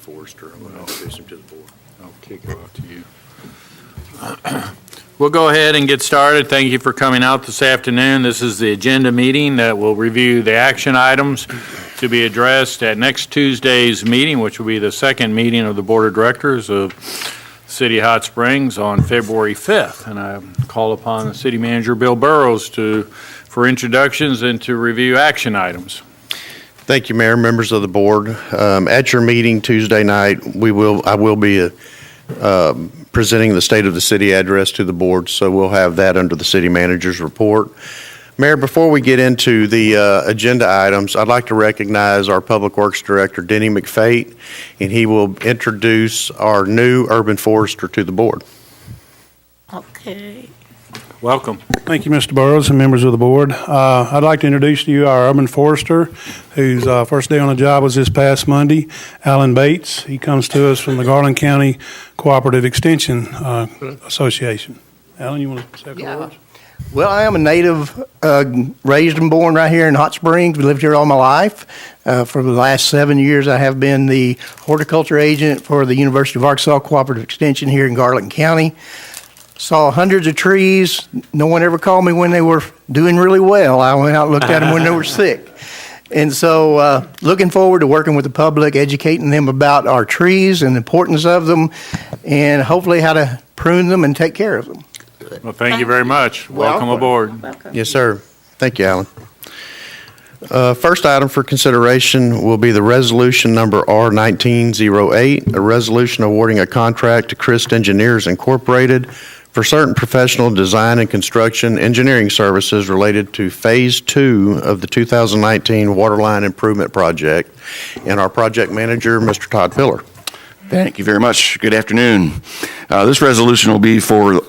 Forrester. I'm going to introduce him to the board. I'll kick it off to you. We'll go ahead and get started. Thank you for coming out this afternoon. This is the agenda meeting that will review the action items to be addressed at next Tuesday's meeting, which will be the second meeting of the Board of Directors of City of Hot Springs on February 5th. And I call upon the City Manager, Bill Burrows, for introductions and to review action items. Thank you, Mayor, members of the board. At your meeting Tuesday night, I will be presenting the State of the City address to the board, so we'll have that under the City Manager's report. Mayor, before we get into the agenda items, I'd like to recognize our Public Works Director, Denny McFate, and he will introduce our new urban forester to the board. Okay. Welcome. Thank you, Mr. Burrows and members of the board. I'd like to introduce to you our urban forester, whose first day on the job was this past Monday, Alan Bates. He comes to us from the Garland County Cooperative Extension Association. Alan, you want to say a couple words? Well, I am a native, raised and born right here in Hot Springs. We lived here all my life. For the last 7 years, I have been the horticulture agent for the University of Arkansas Cooperative Extension here in Garland County. Saw hundreds of trees. No one ever called me when they were doing really well. I went out and looked at them when they were sick. And so looking forward to working with the public, educating them about our trees and the importance of them, and hopefully how to prune them and take care of them. Well, thank you very much. Welcome aboard. Welcome. Yes, sir. Thank you, Alan. First item for consideration will be the resolution number R1908, a resolution awarding a contract to Christ Engineers Incorporated for certain professional design and construction engineering services related to Phase 2 of the 2019 Waterline Improvement Project. And our project manager, Mr. Todd Pillar. Thank you very much. Good afternoon. This resolution will be for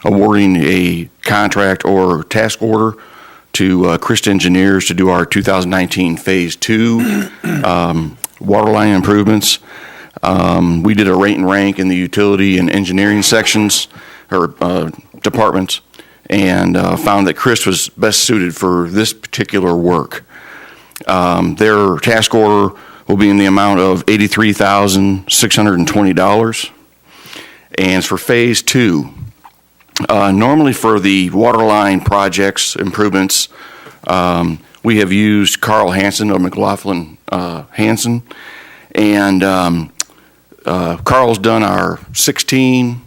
awarding a contract or task order to Christ Engineers to do our 2019 Phase 2 waterline improvements. We did a rate and rank in the utility and engineering sections or departments, and found that Christ was best suited for this particular work. Their task order will be in the amount of $83,620, and it's for Phase 2. Normally for the waterline projects, improvements, we have used Carl Hansen or McLaughlin Hansen, and Carl's done our 16,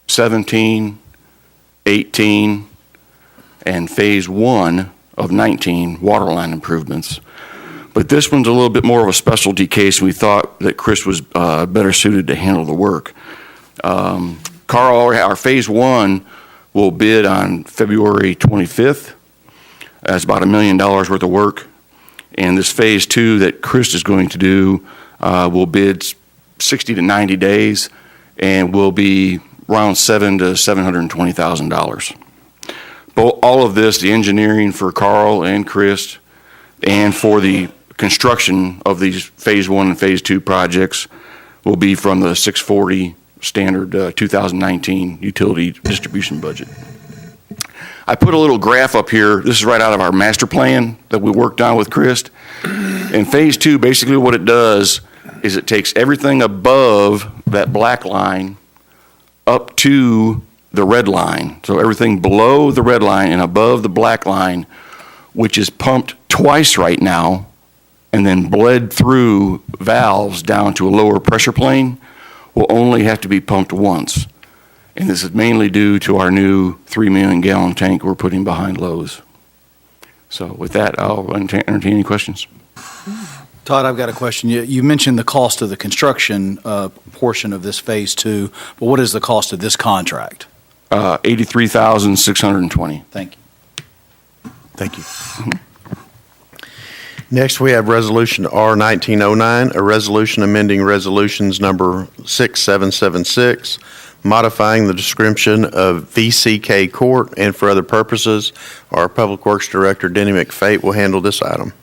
17, 18, and Phase 1 of 19 waterline improvements. But this one's a little bit more of a specialty case, and we thought that Chris was better suited to handle the work. Carl, our Phase 1 will bid on February 25th. That's about $1 million worth of work. And this Phase 2 that Chris is going to do will bid 60 to 90 days and will be around $700,000 to $720,000. But all of this, the engineering for Carl and Chris, and for the construction of these Phase 1 and Phase 2 projects, will be from the 640 standard 2019 utility distribution budget. I put a little graph up here. This is right out of our master plan that we worked on with Chris. In Phase 2, basically what it does is it takes everything above that black line up to the red line. So everything below the red line and above the black line, which is pumped twice right now, and then bled through valves down to a lower pressure plane, will only have to be pumped once. And this is mainly due to our new 3 million gallon tank we're putting behind Lowe's. So with that, I'll entertain any questions. Todd, I've got a question. You mentioned the cost of the construction portion of this Phase 2, but what is the cost of this contract? $83,620. Thank you. Thank you. Next, we have Resolution R1909, a resolution amending resolutions number 6776, modifying the description of VCK Court and for other purposes. Our Public Works Director, Denny McFate, will handle this item.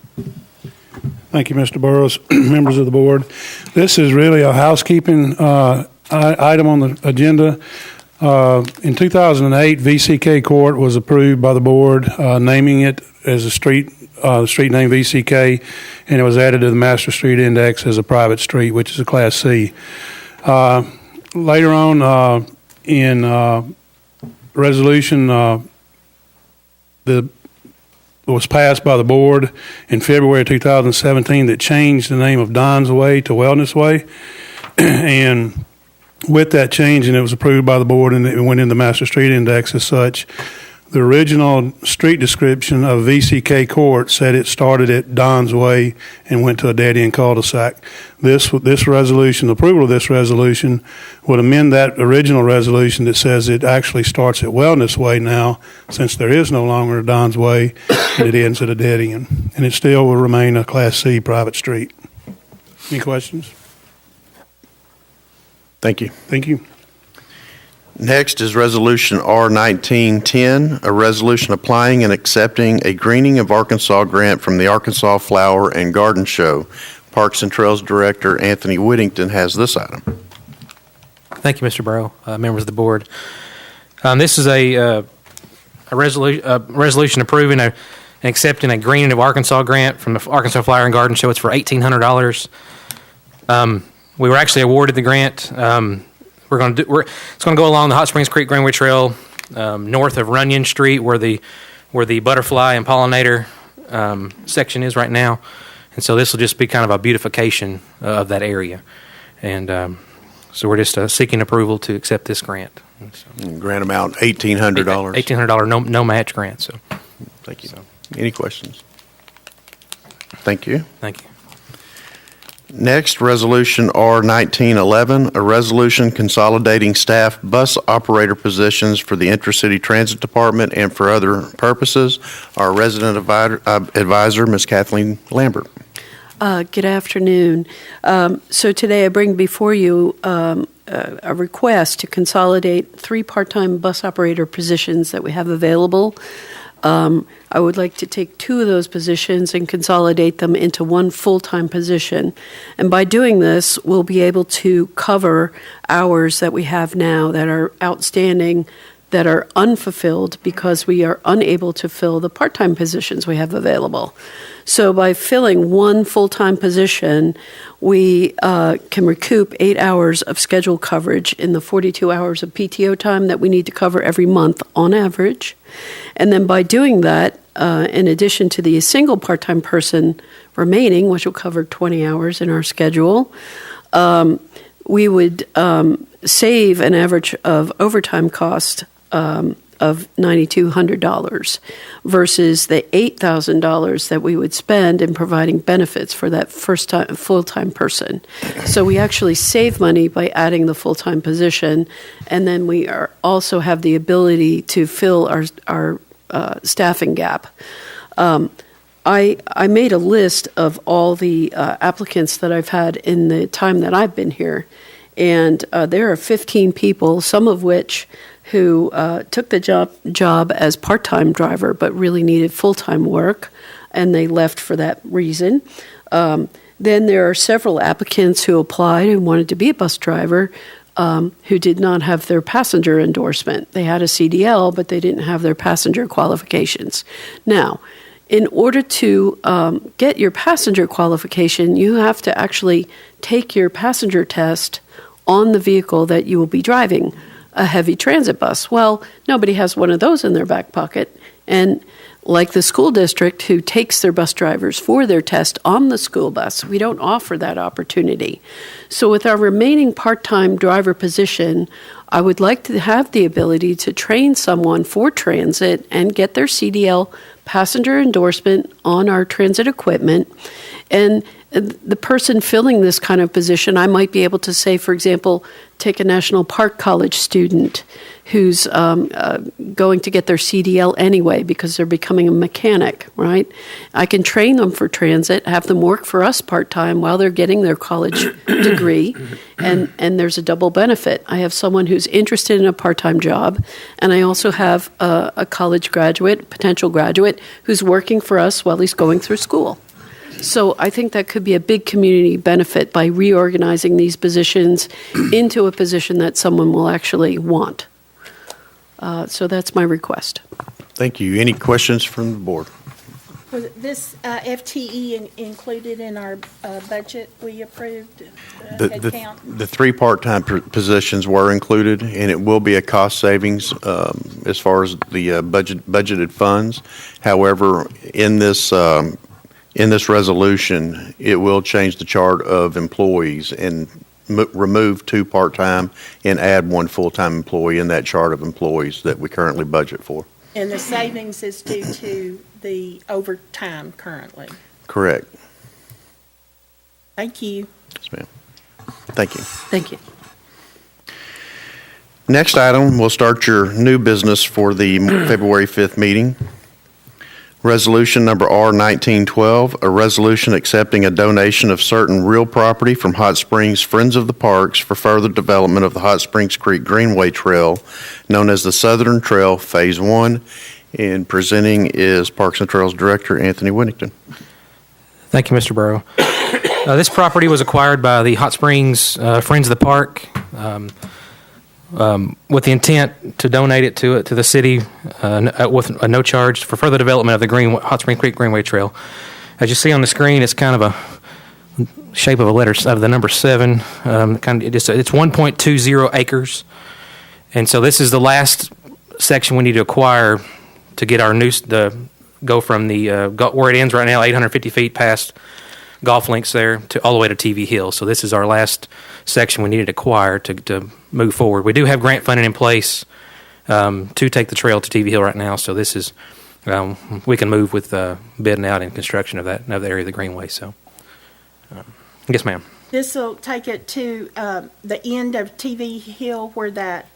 Thank you, Mr. Burrows, members of the board. This is really a housekeeping item on the agenda. In 2008, VCK Court was approved by the board, naming it as a street the street name VCK, and it was added to the Master Street Index as a private street, which is a Class C. Later on in resolution that was passed by the board in February of 2017 that changed the name of Don's Way to Wellness Way. And with that change, and it was approved by the board and it went in the Master Street Index as such, the original street description of VCK Court said it started at Don's Way and went to a dead-end cul-de-sac. This resolution, the approval of this resolution, would amend that original resolution that says it actually starts at Wellness Way now, since there is no longer a Don's Way, and it ends at a dead end. And it still will remain a Class C private street. Any questions? Thank you. Thank you. Next is Resolution R-1910, a resolution applying and accepting a Greening of Arkansas grant from the Arkansas Flower and Garden Show. Parks and Trails Director Anthony Whittington has this item. Thank you, Mr. Burrow, members of the board. This is a resolution approving and accepting a Greening of Arkansas grant from the Arkansas Flower and Garden Show. It's for $1,800. We were actually awarded the grant. It's going to go along the Hot Springs Creek Greenway Trail, north of Runyon Street, where the butterfly and pollinator section is right now, and so this will just be kind of a beautification of that area, and so we're just seeking approval to accept this grant. Grant amount $1,800. $1,800, no match grant. So, thank you. Any questions? Thank you. thank you. Next, Resolution R-1911, a resolution consolidating staff bus operator positions for the Intracity Transit Department and for other purposes. Our resident advisor, Ms. Kathleen Lambert. Good afternoon. So today I bring before you a request to consolidate 3 part-time bus operator positions that we have available. I would like to take 2 of those positions and consolidate them into 1 full-time position. And by doing this, we'll be able to cover hours that we have now that are outstanding, that are unfulfilled because we are unable to fill the part-time positions we have available. So by filling 1 full-time position, we can recoup 8 hours of scheduled coverage in the 42 hours of PTO time that we need to cover every month on average. And then by doing that, in addition to the single part-time person remaining, which will cover 20 hours in our schedule, we would save an average of overtime cost of $9,200 versus the $8,000 that we would spend in providing benefits for that first-time full-time person. So we actually save money by adding the full-time position, and then we also have the ability to fill our staffing gap. I made a list of all the applicants that I've had in the time that I've been here, and there are 15 people, some of which who took the job as part-time driver but really needed full-time work, and they left for that reason. Then there are several applicants who applied and wanted to be a bus driver who did not have their passenger endorsement. They had a CDL, but they didn't have their passenger qualifications. Now, in order to get your passenger qualification, you have to actually take your passenger test on the vehicle that you will be driving, a heavy transit bus. Well, nobody has one of those in their back pocket. And like the school district who takes their bus drivers for their test on the school bus, we don't offer that opportunity. So with our remaining part-time driver position, I would like to have the ability to train someone for transit and get their CDL passenger endorsement on our transit equipment. And the person filling this kind of position, I might be able to say, for example, take a National Park College student who's going to get their CDL anyway because they're becoming a mechanic, right? I can train them for transit, have them work for us part-time while they're getting their college degree, and there's a double benefit. I have someone who's interested in a part-time job, and I also have a college graduate, potential graduate, who's working for us while he's going through school. So I think that could be a big community benefit by reorganizing these positions into a position that someone will actually want. So that's my request. Thank you. Any questions from the board? Was this FTE included in our budget we approved? Headcount? The three part-time positions were included, and it will be a cost savings as far as the budgeted funds. However, in this resolution, it will change the chart of employees and remove 2 part-time and add 1 full-time employee in that chart of employees that we currently budget for. And the savings is due to the overtime currently. Correct. Thank you. Yes, ma'am. Thank you. Thank you. Next item, we'll start your new business for the February 5th meeting. Resolution number R1912, a resolution accepting a donation of certain real property from Hot Springs Friends of the Parks for further development of the Hot Springs Creek Greenway Trail, known as the Southern Trail Phase 1. And presenting is Parks and Trails Director Anthony Whittington. Thank you, Mr. Burrow. This property was acquired by the Hot Springs Friends of the Park with the intent to donate it to the city with a no charge for further development of the Hot Spring Creek Greenway Trail. As you see on the screen, it's kind of a shape of a letter of the number 7. It's 1.20 acres, and so this is the last section we need to acquire to get our go from the where it ends right now, 850 feet past golf links there, to all the way to TV Hill. So this is our last section we needed to acquire to move forward. We do have grant funding in place to take the trail to TV Hill right now. So this is we can move with bidding out and construction of that area of the greenway. So yes, ma'am. This will take it to the end of TV Hill where that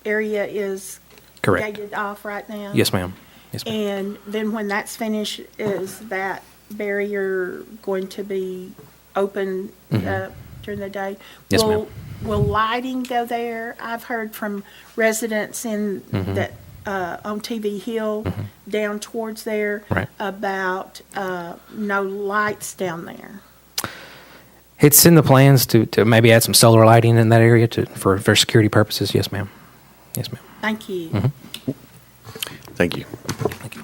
area is Correct. gated off right now. Yes, ma'am. Yes, ma'am. And then when that's finished, is that barrier going to be open during the day? Yes, ma'am. Will lighting go there? I've heard from residents in that on TV Hill down towards there about no lights down there. It's in the plans to maybe add some solar lighting in that area for security purposes. Yes, ma'am. Yes, ma'am. Thank you. Thank you. Thank you.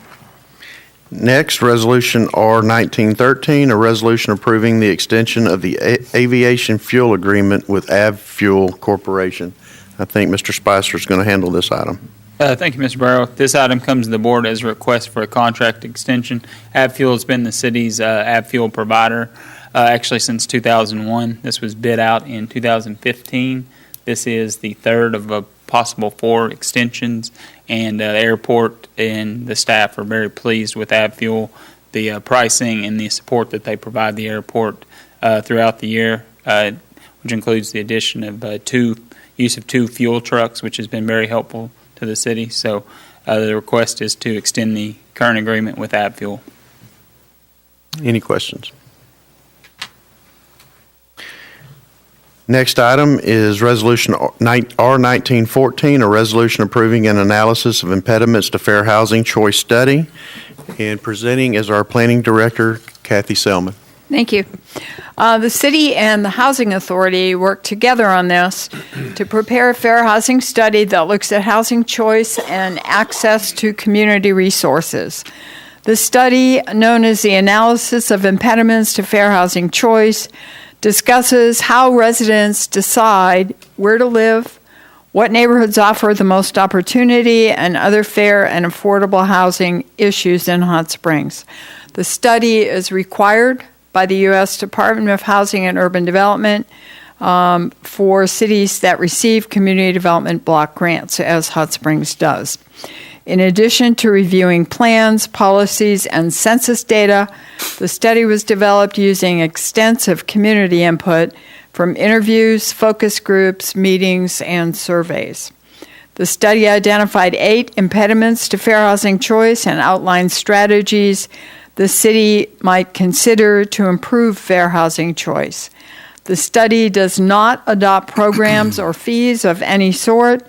Next, Resolution R1913, a resolution approving the extension of the aviation fuel agreement with AvFuel Corporation. I think Mr. Spicer is going to handle this item. Thank you, Mr. Barrow. This item comes to the board as a request for a contract extension. AvFuel has been the city's AvFuel provider actually since 2001. This was bid out in 2015. This is the third of a possible 4 extensions, and the airport and the staff are very pleased with AvFuel, the pricing and the support that they provide the airport throughout the year, which includes the addition of use of 2 fuel trucks, which has been very helpful to the city. So the request is to extend the current agreement with AvFuel. Any questions? Next item is Resolution R1914, a resolution approving an analysis of impediments to fair housing choice study. And presenting is our Planning Director, Kathy Selman. Thank you. The city and the Housing Authority worked together on this to prepare a fair housing study that looks at housing choice and access to community resources. The study, known as the Analysis of Impediments to Fair Housing Choice, discusses how residents decide where to live, what neighborhoods offer the most opportunity, and other fair and affordable housing issues in Hot Springs. The study is required by the U.S. Department of Housing and Urban Development for cities that receive community development block grants, as Hot Springs does. In addition to reviewing plans, policies, and census data, the study was developed using extensive community input from interviews, focus groups, meetings, and surveys. The study identified 8 impediments to fair housing choice and outlined strategies the city might consider to improve fair housing choice. The study does not adopt programs or fees of any sort.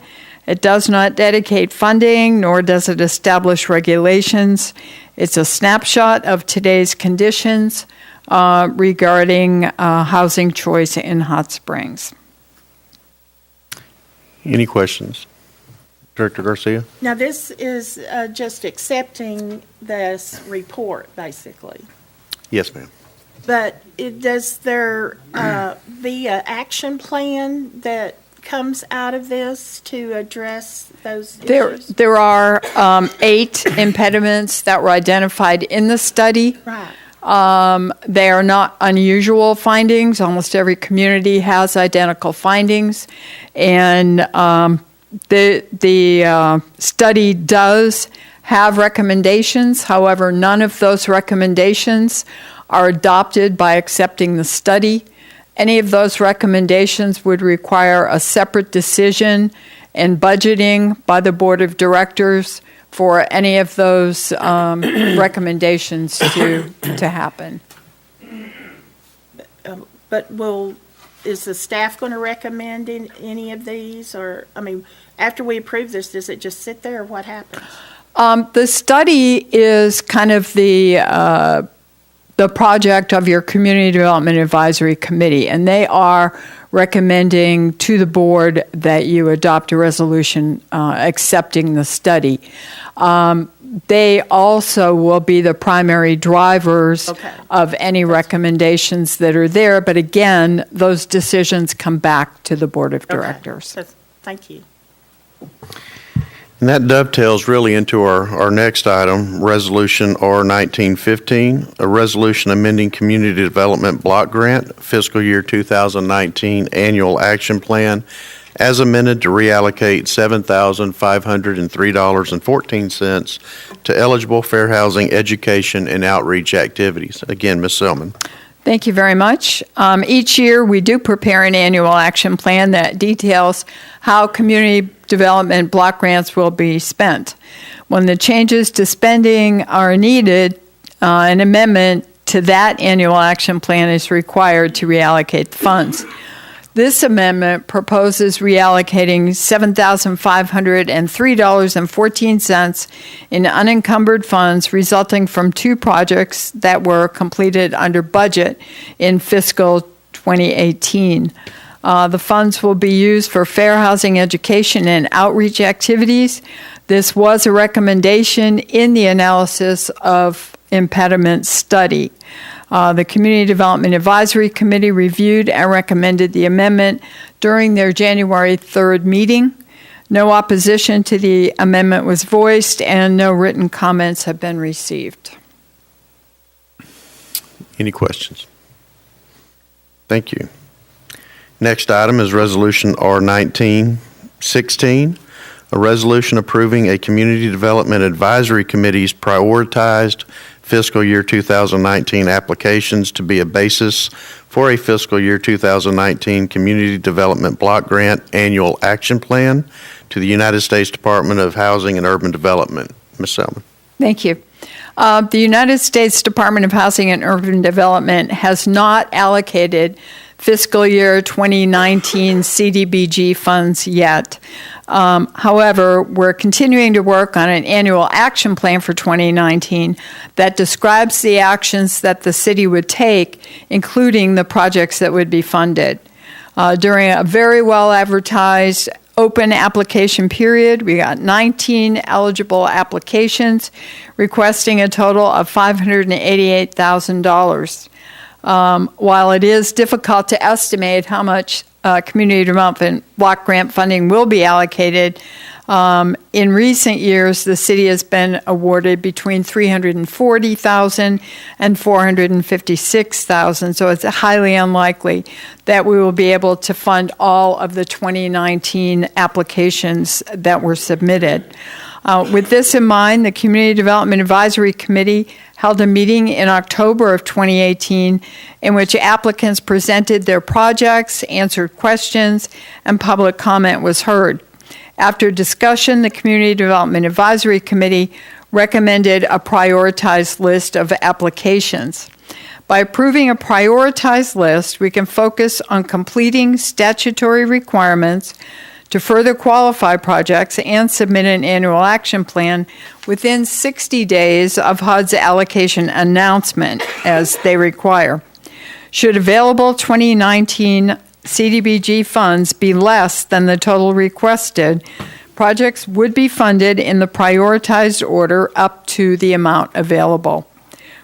It does not dedicate funding, nor does it establish regulations. It's a snapshot of today's conditions regarding housing choice in Hot Springs. Any questions? Director Garcia? Now, this is just accepting this report, basically. Yes, ma'am. But does there be an action plan that comes out of this to address those issues? There are 8 impediments that were identified in the study. Right. They are not unusual findings. Almost every community has identical findings. And the study does have recommendations. However, none of those recommendations are adopted by accepting the study. Any of those recommendations would require a separate decision and budgeting by the Board of Directors for any of those recommendations to happen. But is the staff going to recommend any of these? Or, I mean, after we approve this, does it just sit there, or what happens? The study is kind of the project of your Community Development Advisory Committee, and they are recommending to the board that you adopt a resolution accepting the study. They also will be the primary drivers of any recommendations that are there, but again, those decisions come back to the Board of Directors. Thank you. And that dovetails really into our next item, Resolution R1915, a resolution amending Community Development Block Grant Fiscal Year 2019 Annual Action Plan as amended to reallocate $7,503.14 to eligible fair housing, education, and outreach activities. Again, Ms. Selman. Thank you very much. Each year, we do prepare an annual action plan that details how community development block grants will be spent. When the changes to spending are needed, an amendment to that annual action plan is required to reallocate the funds. This amendment proposes reallocating $7,503.14 in unencumbered funds resulting from 2 projects that were completed under budget in fiscal 2018. The funds will be used for fair housing education and outreach activities. This was a recommendation in the analysis of impediment study. The Community Development Advisory Committee reviewed and recommended the amendment during their January 3rd meeting. No opposition to the amendment was voiced, and no written comments have been received. Any questions? Thank you. Next item is Resolution R1916, a resolution approving a Community Development Advisory Committee's prioritized fiscal year 2019 applications to be a basis for a fiscal year 2019 Community Development Block Grant Annual Action Plan to the United States Department of Housing and Urban Development. Ms. Selman. Thank you. The United States Department of Housing and Urban Development has not allocated fiscal year 2019 CDBG funds yet. However, we're continuing to work on an annual action plan for 2019 that describes the actions that the city would take, including the projects that would be funded. During a very well-advertised open application period, we got 19 eligible applications requesting a total of $588,000. While it is difficult to estimate how much community development block grant funding will be allocated, in recent years, the city has been awarded between $340,000 and $456,000, so it's highly unlikely that we will be able to fund all of the 2019 applications that were submitted. With this in mind, the Community Development Advisory Committee held a meeting in October of 2018 in which applicants presented their projects, answered questions, and public comment was heard. After discussion, the Community Development Advisory Committee recommended a prioritized list of applications. By approving a prioritized list, we can focus on completing statutory requirements to further qualify projects and submit an annual action plan within 60 days of HUD's allocation announcement as they require. Should available 2019 CDBG funds be less than the total requested, Projects would be funded in the prioritized order up to the amount available.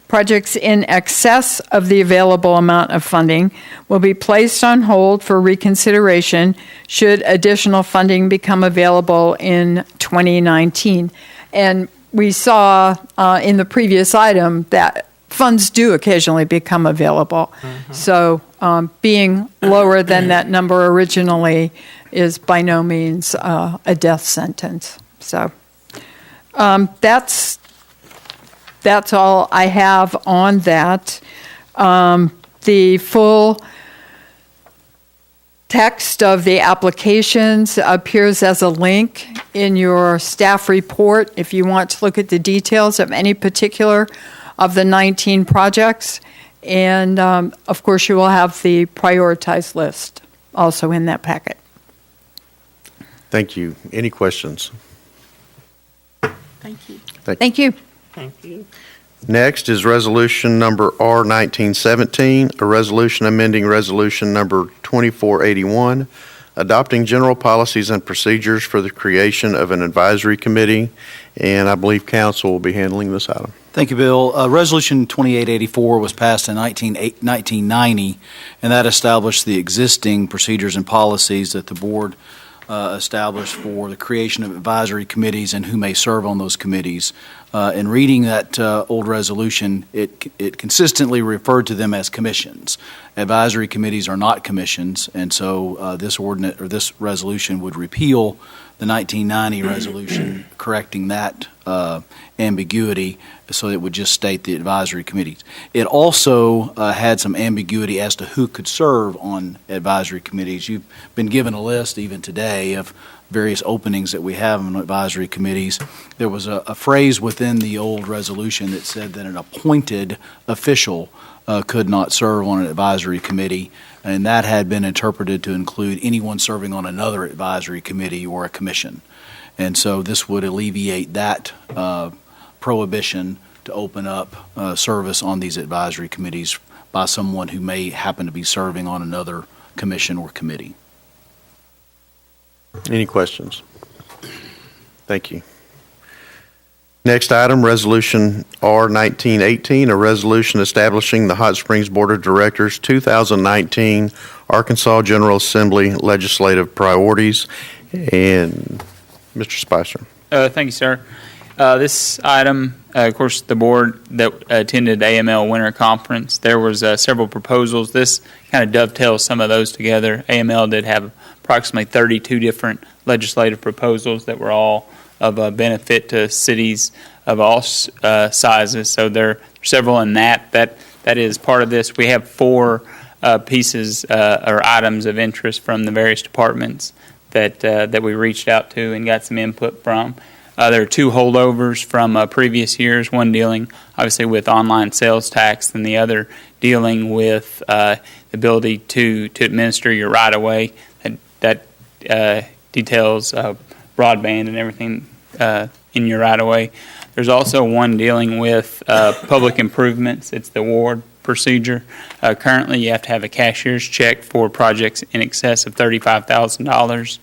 Projects in excess of the available amount of funding will be placed on hold for reconsideration should additional funding become available in 2019. And we saw in the previous item that funds do occasionally become available. So being lower than that number originally is by no means a death sentence. So that's all I have on that. The full text of the applications appears as a link in your staff report if you want to look at the details of any particular of the 19 projects. And of course, you will have the prioritized list also in that packet. Thank you. Any questions? Thank you. Thank you. Thank you. Next is resolution number R1917, a resolution amending resolution number 2481, adopting general policies and procedures for the creation of an advisory committee. And I believe council will be handling this item. Thank you, Bill. Resolution 2884 was passed in 1990, and that established the existing procedures and policies that the board established for the creation of advisory committees and who may serve on those committees. In reading that old resolution, it consistently referred to them as commissions. Advisory committees are not commissions, and so this resolution would repeal the 1990 resolution, correcting that ambiguity, so it would just state the advisory committees. It also had some ambiguity as to who could serve on advisory committees. You've been given a list even today of various openings that we have on advisory committees. There was a phrase within the old resolution that said that an appointed official could not serve on an advisory committee, and that had been interpreted to include anyone serving on another advisory committee or a commission. And so this would alleviate that prohibition to open up service on these advisory committees by someone who may happen to be serving on another commission or committee. Any questions? Thank you. Next item, resolution R1918, a resolution establishing the Hot Springs Board of Directors 2019 Arkansas General Assembly legislative priorities. And Mr. Spicer. Thank you, sir. This item, of course, the board that attended AML Winter Conference, there was several proposals. This kind of dovetails some of those together. AML did have approximately 32 different legislative proposals that were all of benefit to cities of all sizes. So there are several in that is part of this. We have 4 pieces or items of interest from the various departments that we reached out to and got some input from. There are 2 holdovers from previous years, one dealing obviously with online sales tax and the other dealing with the ability to administer your right-of-way. That details broadband and everything in your right-of-way. There's also one dealing with public improvements. It's the award procedure. Currently, you have to have a cashier's check for projects in excess of $35,000.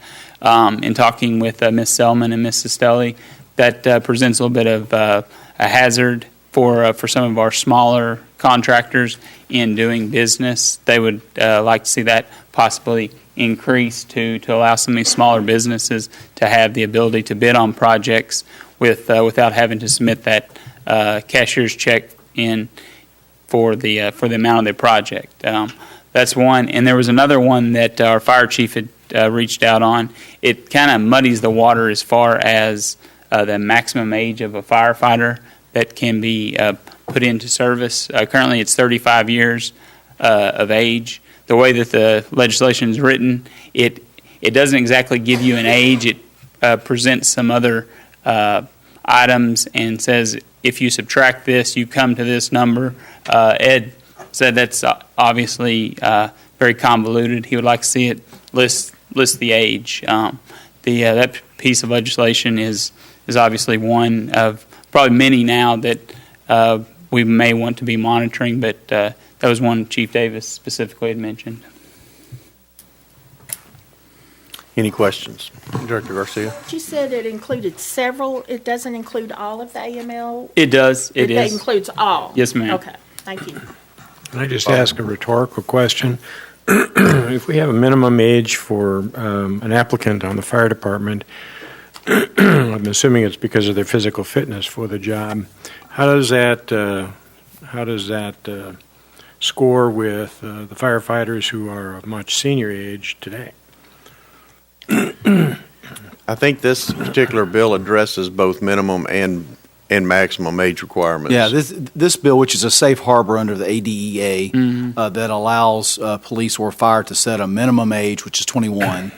In talking with Ms. Selman and Ms. Sestelli, that presents a little bit of a hazard for some of our smaller contractors in doing business. They would like to see that possibly increase to allow some of these smaller businesses to have the ability to bid on projects without having to submit that cashier's check in for the amount of their project. That's one. And there was another one that our fire chief had reached out on. It kind of muddies the water as far as the maximum age of a firefighter that can be put into service. Currently, it's 35 years of age. The way that the legislation is written, it doesn't exactly give you an age. It presents some other items and says if you subtract this, you come to this number. Ed said that's obviously very convoluted. He would like to see it list the age. That piece of legislation is obviously one of probably many now that we may want to be monitoring, but that was one Chief Davis specifically had mentioned. Any questions? Director Garcia? You said it included several, it doesn't include all of the AML? It does. It It is. includes all? Yes, ma'am. Okay, thank you. Can I just ask a rhetorical question? If we have a minimum age for an applicant on the fire department, I'm assuming it's because of their physical fitness for the job. How does that score with the firefighters who are of much senior age today? I think this particular bill addresses both minimum and maximum age requirements. Yeah, this bill, which is a safe harbor under the ADEA, that allows police or fire to set a minimum age, which is 21,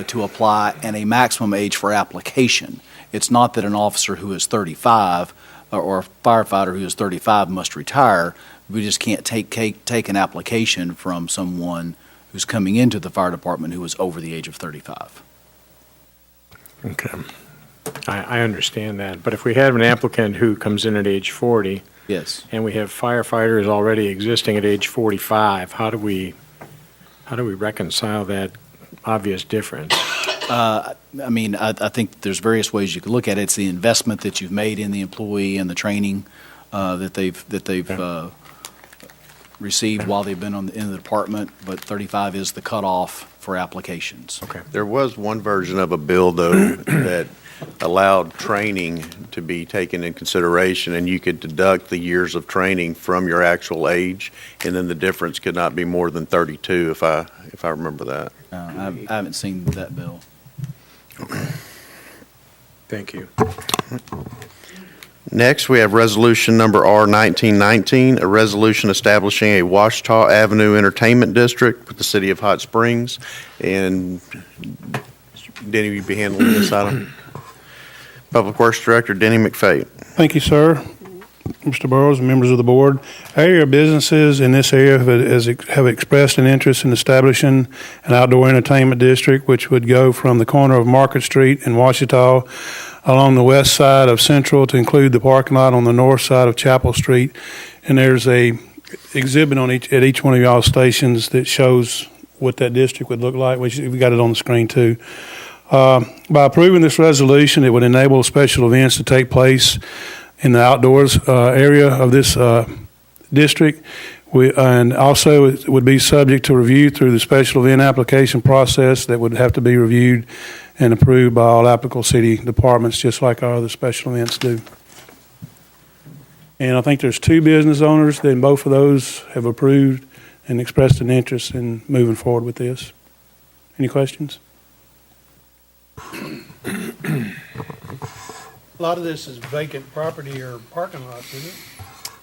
to apply, and a maximum age for application. It's not that an officer who is 35 or a firefighter who is 35 must retire. We just can't take an application from someone who's coming into the fire department who is over the age of 35. Okay. I understand that, but if we have an applicant who comes in at age 40, Yes. and we have firefighters already existing at age 45, how do we reconcile that obvious difference? I think there's various ways you could look at it. It's the investment that you've made in the employee and the training that they've received while they've been in the department, but 35 is the cutoff for applications. Okay. There was one version of a bill, though, that allowed training to be taken in consideration, and you could deduct the years of training from your actual age, and then the difference could not be more than 32, if I remember that. I haven't seen that bill. Thank you. Next, we have resolution number R 1919, a resolution establishing a Washita Avenue Entertainment District with the city of Hot Springs. And Denny, will you be handling this item? Public Works Director Denny McFate. Thank you, sir. Mr. Burrows and members of the board. Area businesses in this area have expressed an interest in establishing an outdoor entertainment district, which would go from the corner of Market Street in Washita along the west side of Central to include the parking lot on the north side of Chapel Street. And there's a exhibit at each one of y'all stations that shows what that district would look like. We got it on the screen too. By approving this resolution, it would enable special events to take place in the outdoors area of this district. And also it would be subject to review through the special event application process that would have to be reviewed and approved by all applicable city departments, just like our other special events do. And I think there's 2 business owners, then both of those have approved and expressed an interest in moving forward with this. Any questions? A lot of this is vacant property or parking lots, isn't it?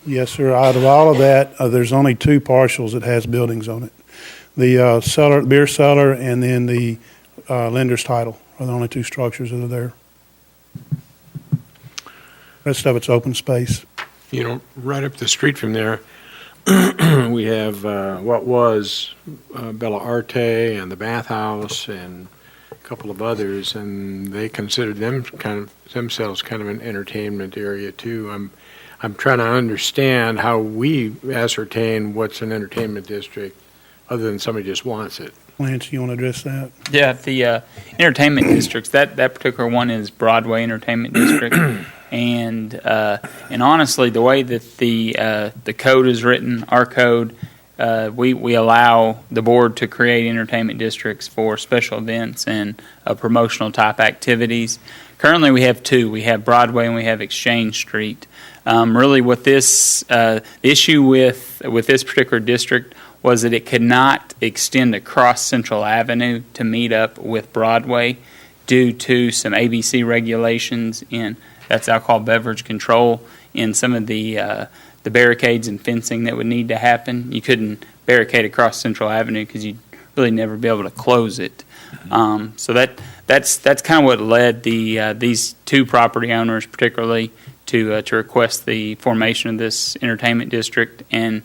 Yes, sir. Out of all of that, there's only 2 parcels that has buildings on it. The cellar, beer cellar, and then the lender's title are the only 2 structures that are there. Rest of it's open space. You know, right up the street from there, we have what was Bella Arte and the Bathhouse and a couple of others, and they considered themselves kind of an entertainment area too. I'm trying to understand how we ascertain what's an entertainment district, other than somebody just wants it. Lance, you want to address that? Yeah, the entertainment districts, that particular one is Broadway Entertainment District. And honestly, the way that the code is written, our code, we allow the board to create entertainment districts for special events and promotional type activities. Currently, we have 2. We have Broadway and we have Exchange Street. Really, what this the issue with this particular district was that it could not extend across Central Avenue to meet up with Broadway due to some ABC regulations in that's alcohol beverage control in some of the barricades and fencing that would need to happen. You couldn't barricade across Central Avenue because you'd really never be able to close it. So that's kind of what led these 2 property owners particularly to request the formation of this entertainment district. And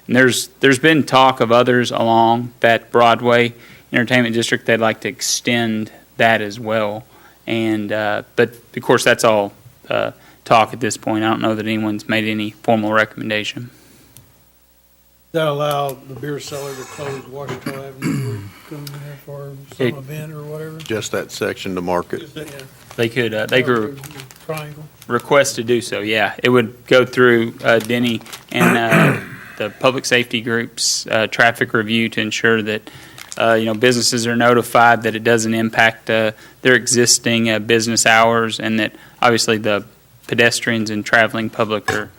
there's been talk of others along that Broadway entertainment district. They'd like to extend that as well. And but of course that's all talk at this point. I don't know that anyone's made any formal recommendation. That allow the beer cellar to close Washita Avenue? come there for some It- event or whatever? Just that section to market. They could Triangle. request to do so, yeah. It would go through Denny and the public safety groups, traffic review to ensure that, businesses are notified that it doesn't impact their existing business hours and that obviously the pedestrians and traveling public are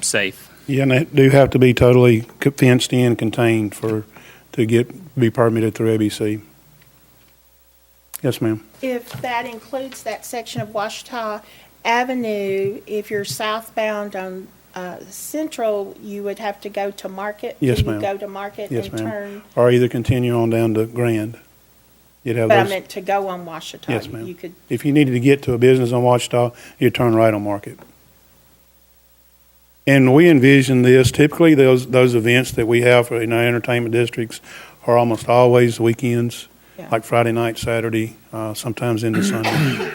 safe. Yeah, and they do have to be totally fenced in, contained to be permitted through ABC. Yes, ma'am. If that includes that section of Washita Avenue, if you're southbound on Central, you would have to go to Market? Yes, You would ma'am. go to Market Yes, and ma'am. turn? Or either continue on down to Grand. You'd have But I those. meant to go on Washita. Yes, ma'am. You could, If you needed to get to a business on Washita, you'd turn right on Market. And we envision this, typically those events that we have in our entertainment districts are almost always weekends, Yeah. like Friday night, Saturday, sometimes into Sunday.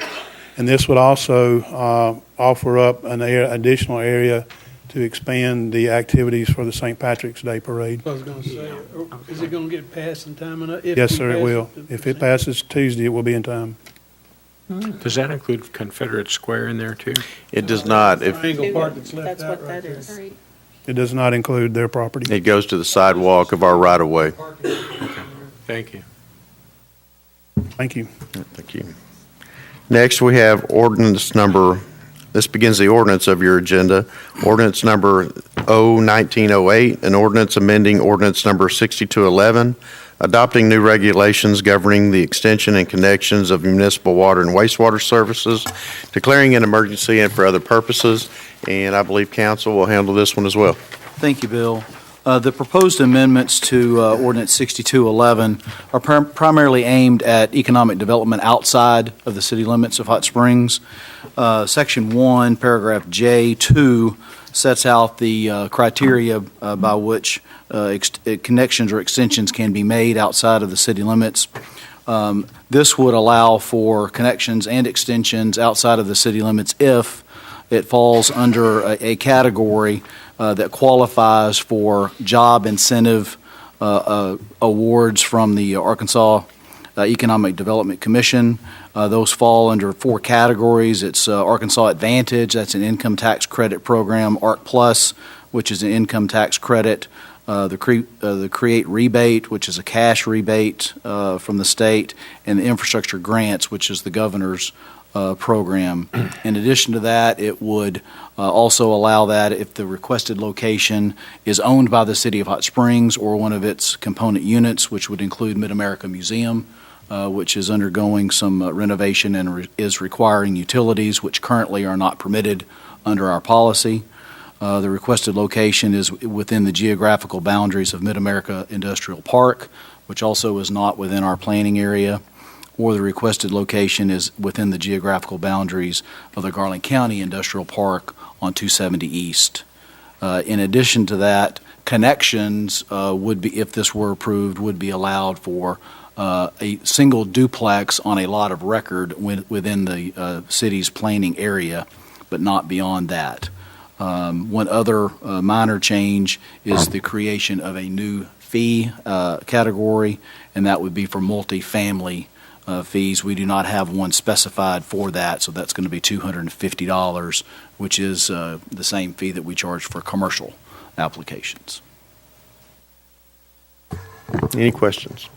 And this would also offer up an additional area to expand the activities for the St. Patrick's Day Parade. I was going to say, is it going to get passed in time enough? If Yes, we sir, it pass will. to- If it passes Tuesday, it will be in time. Does that include Confederate Square in there too? It does not. If Triangle part that's left that's out what right that there. is. It does not include their property. it goes to the sidewalk of our right-of-way. Thank you. Thank you. Thank you. Next, we have this begins the ordinance of your agenda. Ordinance number 01908, an ordinance amending ordinance number 6211, adopting new regulations governing the extension and connections of municipal water and wastewater services, declaring an emergency and for other purposes. And I believe council will handle this one as well. Thank you, Bill. The proposed amendments to Ordinance 6211 are primarily aimed at economic development outside of the city limits of Hot Springs. Section 1, paragraph J2, sets out the criteria by which connections or extensions can be made outside of the city limits. This would allow for connections and extensions outside of the city limits if it falls under a category that qualifies for job incentive awards from the Arkansas Economic Development Commission. Those fall under 4 categories. It's Arkansas Advantage, that's an income tax credit program, ARC Plus, which is an income tax credit, the Create Rebate, which is a cash rebate from the state, and the Infrastructure Grants, which is the governor's program. In addition to that, it would also allow that if the requested location is owned by the city of Hot Springs or one of its component units, which would include Mid-America Museum, which is undergoing some renovation and is requiring utilities, which currently are not permitted under our policy. The requested location is within the geographical boundaries of Mid-America Industrial Park, which also is not within our planning area, or the requested location is within the geographical boundaries of the Garland County Industrial Park on 270 East. In addition to that, connections would be, if this were approved, would be allowed for a single duplex on a lot of record within the city's planning area, but not beyond that. One other minor change is the creation of a new fee category, and that would be for multifamily fees. We do not have one specified for that, so that's going to be $250, which is the same fee that we charge for commercial applications. Any questions?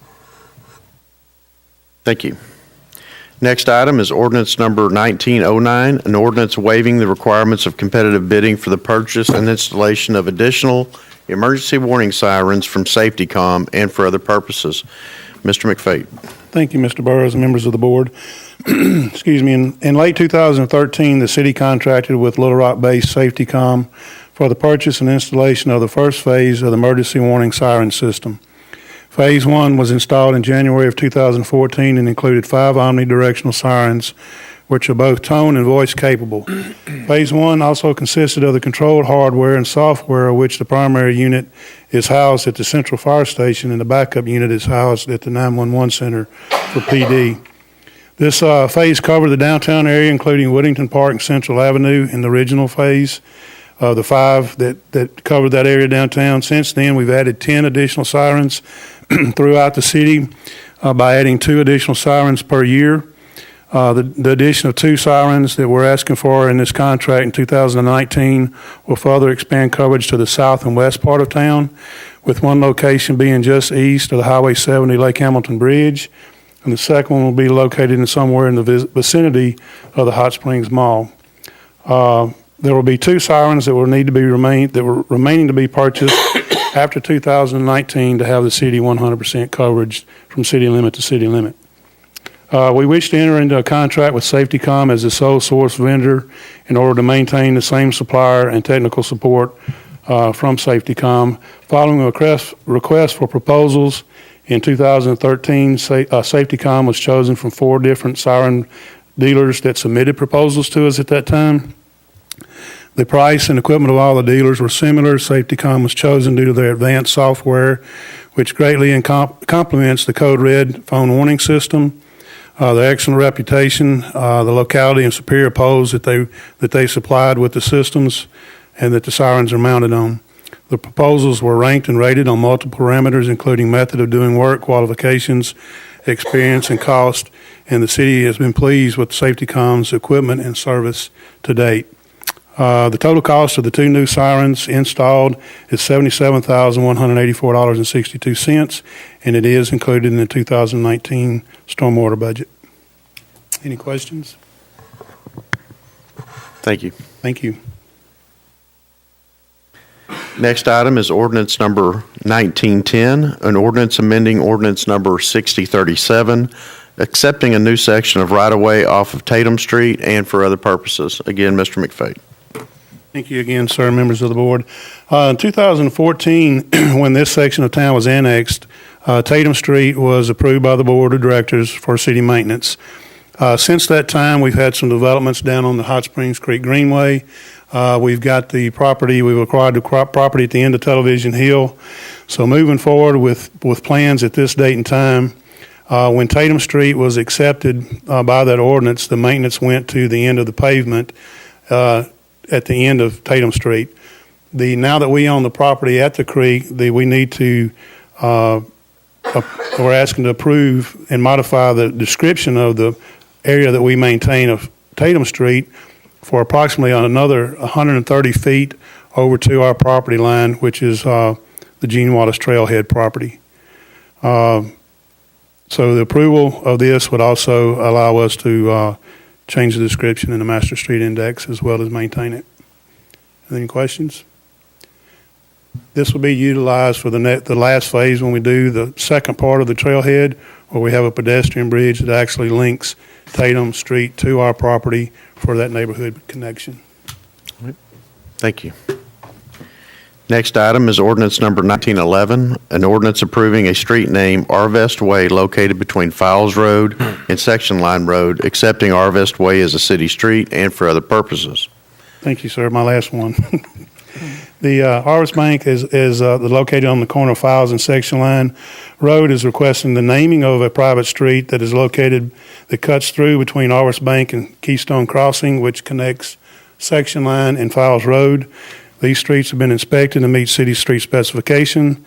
Thank you. Next item is ordinance number 1909, an ordinance waiving the requirements of competitive bidding for the purchase and installation of additional emergency warning sirens from SafetyCom and for other purposes. Mr. McFate. Thank you, Mr. Burrows and members of the board. Excuse me. In late 2013, the city contracted with Little Rock-based SafetyCom for the purchase and installation of the first phase of the emergency warning siren system. Phase 1 was installed in January of 2014 and included 5 omnidirectional sirens, which are both tone and voice capable. Phase 1 also consisted of the controlled hardware and software, of which the primary unit is housed at the Central Fire Station and the backup unit is housed at the 911 Center for PD. This phase covered the downtown area, including Whittington Park and Central Avenue in the original phase. The 5 that covered that area downtown. Since then, we've added 10 additional sirens, throughout the city by adding 2 additional sirens per year. The addition of 2 sirens that we're asking for in this contract in 2019 will further expand coverage to the south and west part of town, with one location being just east of the Highway 70 Lake Hamilton Bridge, and the second one will be located in somewhere in the vicinity of the Hot Springs Mall. There will be 2 sirens that will need to be remaining to be purchased after 2019 to have the city 100% coverage from city limit to city limit. We wish to enter into a contract with SafetyCom as the sole source vendor in order to maintain the same supplier and technical support from SafetyCom. Following a request for proposals in 2013, SafetyCom was chosen from 4 different siren dealers that submitted proposals to us at that time. The price and equipment of all the dealers were similar. SafetyCom was chosen due to their advanced software, which greatly complements the Code Red phone warning system. Their excellent reputation, the locality and superior poles that they supplied with the systems and that the sirens are mounted on. The proposals were ranked and rated on multiple parameters, including method of doing work, qualifications, experience, and cost, and the city has been pleased with SafetyCom's equipment and service to date. The total cost of the 2 new sirens installed is $77,184.62, and it is included in the 2019 stormwater budget. Any questions? Thank you. Thank you. Next item is ordinance number 1910, an ordinance amending ordinance number 6037, accepting a new section of right-of-way off of Tatum Street and for other purposes. Again, Mr. McFate. Thank you again, sir, members of the board. In 2014, when this section of town was annexed, Tatum Street was approved by the board of directors for city maintenance. Since that time, we've had some developments down on the Hot Springs Creek Greenway. We've got the property, we've acquired the property at the end of Television Hill. So moving forward with plans at this date and time, when Tatum Street was accepted by that ordinance, the maintenance went to the end of the pavement at the end of Tatum Street. Now that we own the property at the creek, we need to, we're asking to approve and modify the description of the area that we maintain of Tatum Street for approximately another 130 feet over to our property line, which is the Gene Wallace Trailhead property. So the approval of this would also allow us to change the description in the Master Street Index as well as maintain it. Any questions? This will be utilized for the last phase when we do the second part of the trailhead, where we have a pedestrian bridge that actually links Tatum Street to our property for that neighborhood connection. Thank you. Next item is ordinance number 1911, an ordinance approving a street name Arvest Way located between Fowles Road and Section Line Road, accepting Arvest Way as a city street and for other purposes. Thank you, sir. My last one. The Harvest Bank is located on the corner of Fowles and Section Line Road, is requesting the naming of a private street that is located, that cuts through between Harvest Bank and Keystone Crossing, which connects Section Line and Fowles Road. These streets have been inspected to meet city street specification.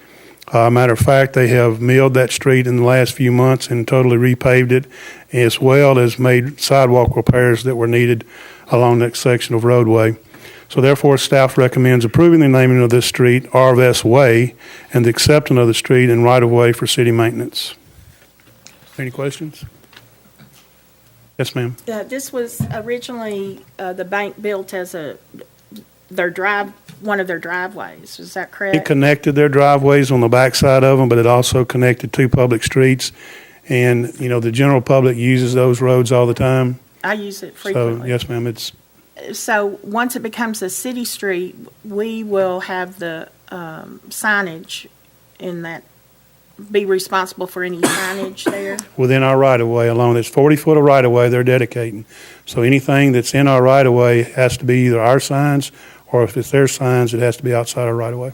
Matter of fact, they have milled that street in the last few months and totally repaved it, as well as made sidewalk repairs that were needed along that section of roadway. So therefore, staff recommends approving the naming of this street Arvest Way and the acceptance of the street and right-of-way for city maintenance. Any questions? Yes, ma'am. This was originally the bank built as one of their driveways. Is that correct? It connected their driveways on the backside of them, but it also connected 2 public streets. And, the general public uses those roads all the time. I use it frequently. So, yes, ma'am, So once it becomes a city street, we will have the signage in that, be responsible for any signage there? Within our right-of-way alone. It's 40 foot of right-of-way they're dedicating. So anything that's in our right-of-way has to be either our signs, or if it's their signs, it has to be outside our right-of-way.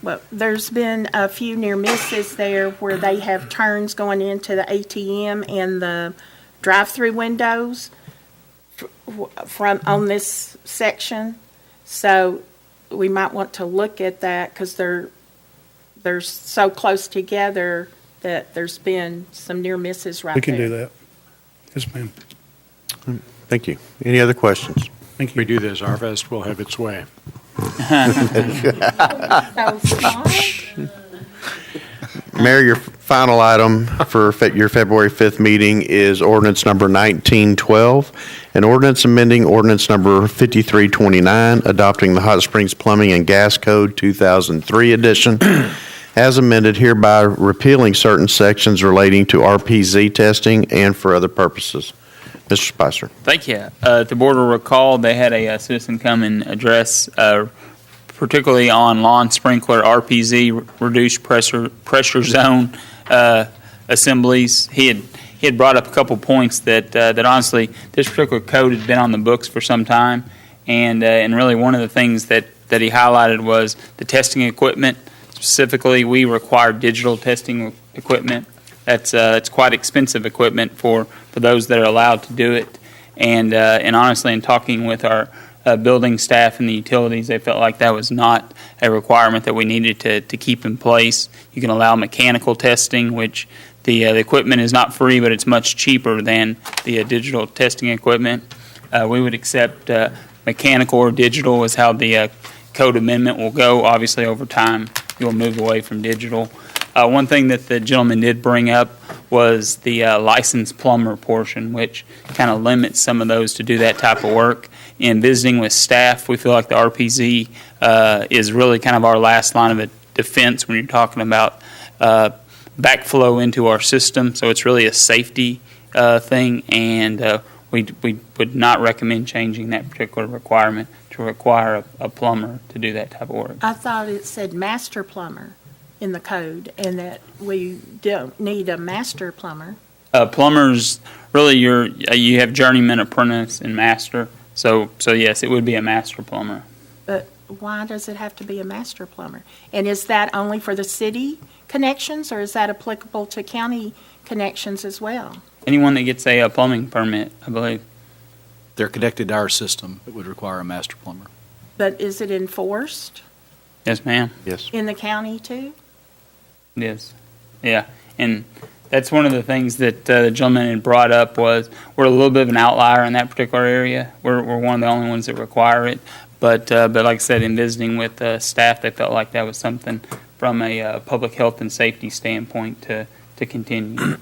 Well, there's been a few near misses there where they have turns going into the ATM and the drive-through windows from on this section. So we might want to look at that because the they're so close together that there's been some near misses right We can there. do that. Yes, ma'am. Thank you. Any other questions? Thank If we you. do this, Harvest will have its way. So smart. Mayor, your final item for your February 5th meeting is ordinance number 1912, an ordinance amending ordinance number 5329, adopting the Hot Springs Plumbing and Gas Code 2003 edition, as amended, hereby repealing certain sections relating to RPZ testing and for other purposes. Mr. Spicer. Thank you. The board will recall they had a citizen come and address, particularly on lawn sprinkler RPZ, reduced pressure zone assemblies. He had brought up a couple points that honestly this particular code had been on the books for some time, and really one of the things that he highlighted was the testing equipment. Specifically, we require digital testing equipment. That's quite expensive equipment for those that are allowed to do it. And honestly, in talking with our building staff and the utilities, they felt like that was not a requirement that we needed to keep in place. You can allow mechanical testing, which the equipment is not free, but it's much cheaper than the digital testing equipment. We would accept mechanical or digital is how the code amendment will go. Obviously, over time, you'll move away from digital. One thing that the gentleman did bring up was the licensed plumber portion, which kind of limits some of those to do that type of work. In visiting with staff, we feel like the RPZ is really kind of our last line of defense when you're talking about backflow into our system. So it's really a safety thing, and we would not recommend changing that particular requirement to require a plumber to do that type of work. I thought it said master plumber in the code, and that we don't need a master plumber. Plumbers, really, you have journeyman, apprentice, and master. So yes, it would be a master plumber. But why does it have to be a master plumber? And is that only for the city connections, or is that applicable to county connections as well? Anyone that gets a plumbing permit, I believe. They're connected to our system. It would require a master plumber. But is it enforced Yes, ma'am. Yes. in the county too? It is. Yeah, and that's one of the things that the gentleman had brought up was we're a little bit of an outlier in that particular area. We're one of the only ones that require it. But like I said, in visiting with staff, they felt like that was something from a public health and safety standpoint to continue.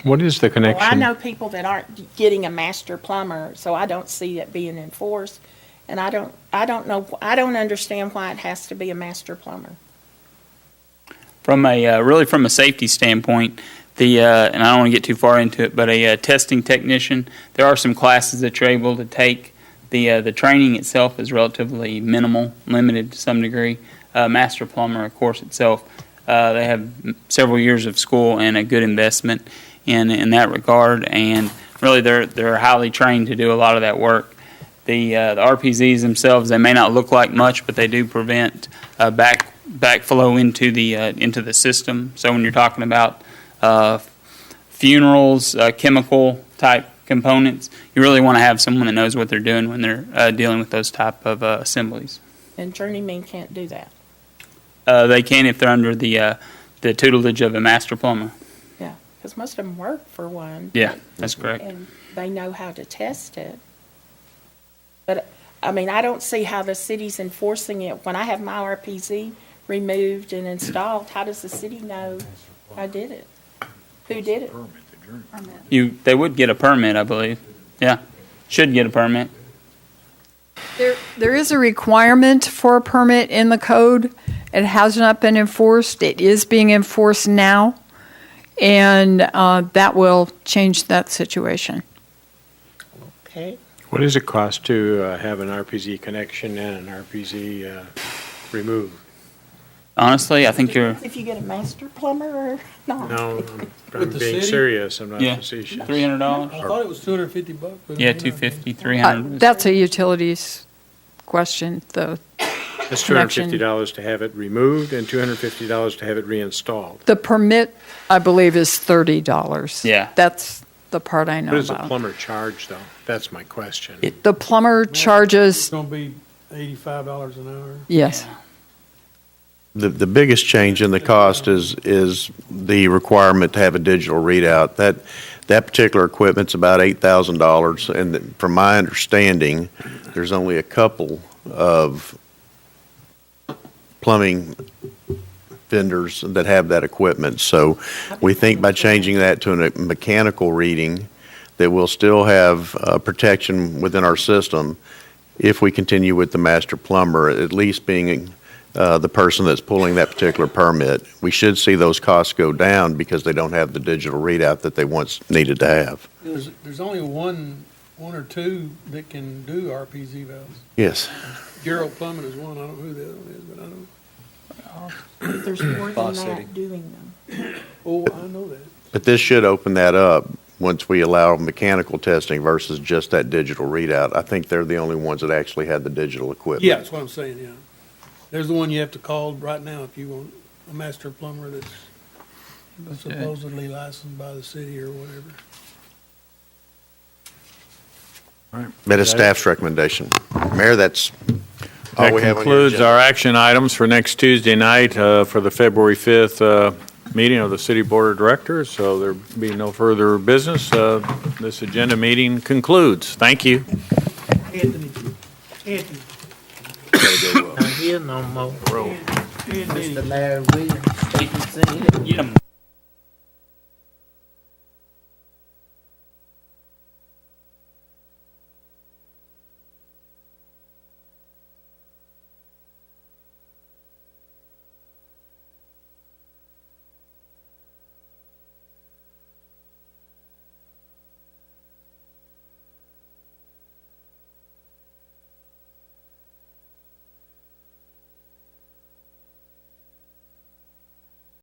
What is the Well, connection? I know people that aren't getting a master plumber, so I don't see it being enforced. And I don't understand why it has to be a master plumber. From a safety standpoint, and I don't want to get too far into it, but a testing technician, there are some classes that you're able to take. The training itself is relatively minimal, limited to some degree. Master plumber, of course, itself, they have several years of school and a good investment in that regard, and really they're highly trained to do a lot of that work. The RPZs themselves, they may not look like much, but they do prevent backflow into the system. So when you're talking about funerals, chemical type components, you really want to have someone that knows what they're doing when they're dealing with those type of assemblies. And journeymen can't do that. They can if they're under the tutelage of a master plumber. Yeah, because most of them work for one. Yeah, that's correct. And they know how to test it. But, I mean, I don't see how the city's enforcing it. When I have my RPZ removed and installed, how does the city know I did it? Who did it? They would get a permit, I believe. Yeah, should get a permit. There is a requirement for a permit in the code. It has not been enforced. It is being enforced now, and that will change that situation. Okay. What does it cost to have an RPZ connection and an RPZ removed? Honestly, I think you're If you get a master plumber or not? No, I'm the being city? serious. I'm not yeah facetious. $300. I thought it was $250. Yeah, $250, $300. That's a utilities question, though. That's connection. $250 to have it removed and $250 to have it reinstalled. The permit, I believe, is $30. Yeah. That's the part I know What does a about. plumber charge, though? That's my question. The plumber It's charges, going to be $85 an hour. yes. The biggest change in the cost is the requirement to have a digital readout. That particular equipment's about $8,000, and from my understanding, there's only a couple of plumbing vendors that have that equipment. So we think by changing that to a mechanical reading, that we'll still have protection within our system if we continue with the master plumber, at least being the person that's pulling that particular permit. We should see those costs go down because they don't have the digital readout that they once needed to have. There's only one or two that can do RPZ valves. Yes. Gerald Plumbing is one. I don't know who the other one is, but I know. There's more than Boss City. that doing them. Oh, I know that. But this should open that up once we allow mechanical testing versus just that digital readout. I think they're the only ones that actually had the digital equipment. Yeah, that's what I'm saying, yeah. There's the one you have to call right now if you want a master plumber that's supposedly licensed by the city or whatever. That is staff's recommendation. Mayor, that's all That we have on your concludes agenda. our action items for next Tuesday night for the February 5th meeting of the City Board of Directors, so there be no further business. This agenda meeting concludes. Thank you. Anthony. Not here no more. Mr. Larry Williams,